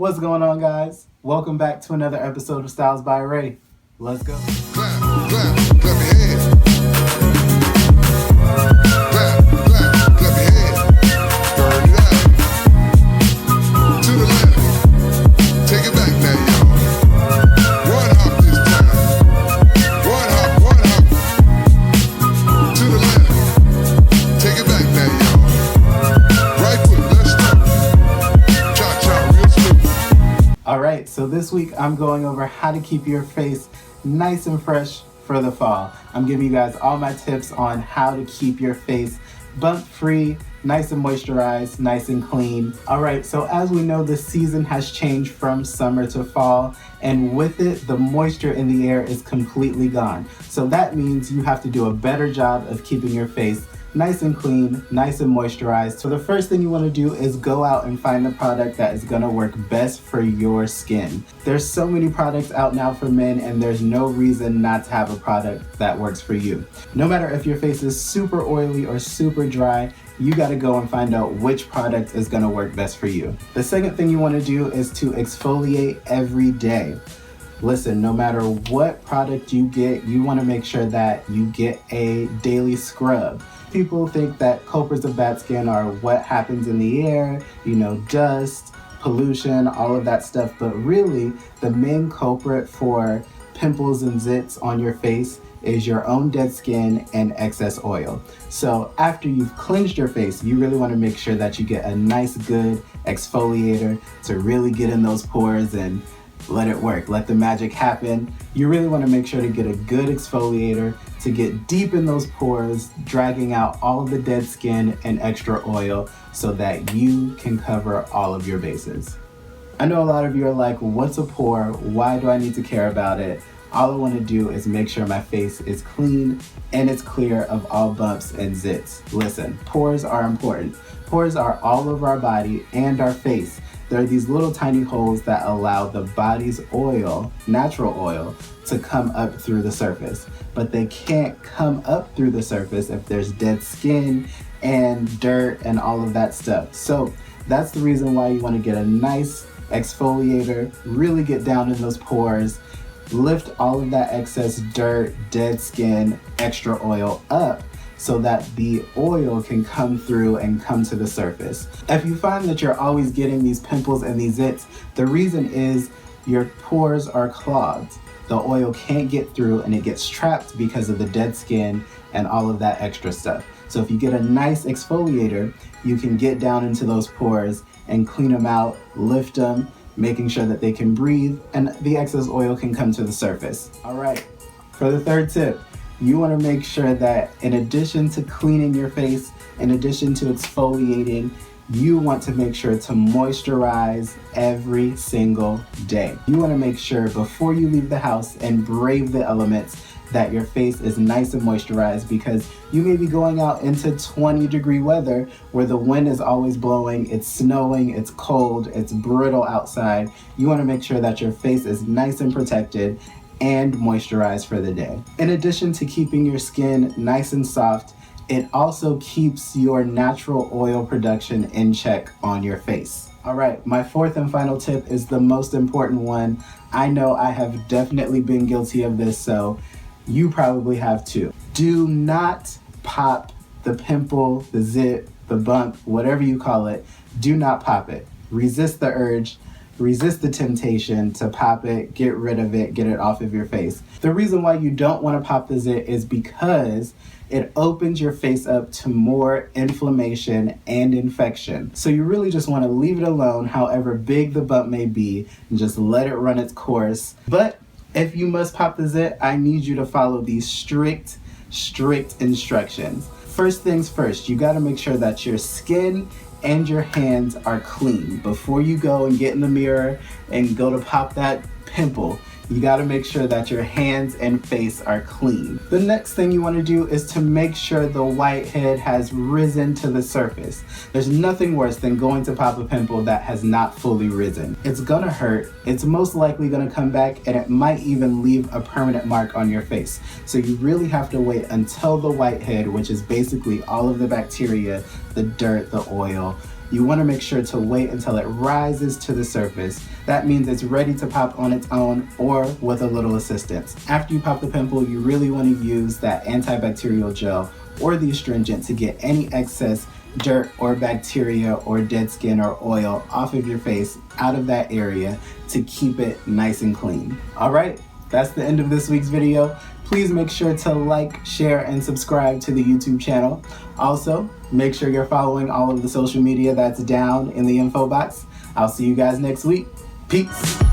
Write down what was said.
What's going on, guys? Welcome back to another episode of Styles by Ray. Let's go. Clap your hands. Clap your hands. Burn it out. To the left. Take it back now, y'all. One hop this time. One hop. To the left. Take it back now, y'all. Right foot, let's start. Cha-cha, real smooth. Alright, so this week I'm going over how to keep your face nice and fresh for the fall. I'm giving you guys all my tips on how to keep your face bump free, nice and moisturized, nice and clean. Alright, so as we know, the season has changed from summer to fall, and with it, the moisture in the air is completely gone. So that means you have to do a better job of keeping your face nice and clean, nice and moisturized. So the first thing you want to do is go out and find the product that is going to work best for your skin. There's so many products out now for men, and there's no reason not to have a product that works for you. No matter if your face is super oily or super dry, you got to go and find out which product is going to work best for you. The second thing you want to do is to exfoliate every day. Listen, no matter what product you get, you want to make sure that you get a daily scrub. People think that culprits of bad skin are what happens in the air, dust, pollution, all of that stuff. But really, the main culprit for pimples and zits on your face is your own dead skin and excess oil. So after you've cleansed your face, you really want to make sure that you get a nice, good exfoliator to really get in those pores and let it work, let the magic happen. You really want to make sure to get a good exfoliator to get deep in those pores, dragging out all of the dead skin and extra oil so that you can cover all of your bases. I know a lot of you are like, what's a pore? Why do I need to care about it? All I want to do is make sure my face is clean and it's clear of all bumps and zits. Listen, pores are important. Pores are all over our body and our face. There are these little tiny holes that allow the body's oil, natural oil, to come up through the surface. But they can't come up through the surface if there's dead skin and dirt and all of that stuff. So that's the reason why you want to get a nice exfoliator, really get down in those pores, lift all of that excess dirt, dead skin, extra oil up, so that the oil can come through and come to the surface. If you find that you're always getting these pimples and these zits, the reason is your pores are clogged. The oil can't get through and it gets trapped because of the dead skin and all of that extra stuff. So if you get a nice exfoliator, you can get down into those pores and clean them out, lift them, making sure that they can breathe and the excess oil can come to the surface. All right, for the third tip, you want to make sure that in addition to cleaning your face, in addition to exfoliating, you want to make sure to moisturize every single day. You want to make sure before you leave the house and brave the elements that your face is nice and moisturized, because you may be going out into 20-degree weather where the wind is always blowing, it's snowing, it's cold, it's brittle outside. You want to make sure that your face is nice and protected and moisturize for the day. In addition to keeping your skin nice and soft, it also keeps your natural oil production in check on your face. All right, my fourth and final tip is the most important one. I know I have definitely been guilty of this, so you probably have too. Do not pop the pimple, the zit, the bump, whatever you call it. Do not pop it. Resist the urge. Resist the temptation to pop it, get rid of it, get it off of your face. The reason why you don't want to pop the zit is because it opens your face up to more inflammation and infection. So you really just want to leave it alone, however big the bump may be, and just let it run its course. But if you must pop the zit, I need you to follow these strict instructions. First things first, you got to make sure that your skin and your hands are clean. Before you go and get in the mirror and go to pop that pimple, you gotta make sure that your hands and face are clean. The next thing you wanna do is to make sure the whitehead has risen to the surface. There's nothing worse than going to pop a pimple that has not fully risen. It's gonna hurt, it's most likely gonna come back, and it might even leave a permanent mark on your face. So you really have to wait until the whitehead, which is basically all of the bacteria, the dirt, the oil, you want to make sure to wait until it rises to the surface. That means it's ready to pop on its own or with a little assistance. After you pop the pimple, you really want to use that antibacterial gel or the astringent to get any excess dirt or bacteria or dead skin or oil off of your face, out of that area, to keep it nice and clean. All right, that's the end of this week's video. Please make sure to like, share, and subscribe to the YouTube channel. Also, make sure you're following all of the social media that's down in the info box. I'll see you guys next week. Peace.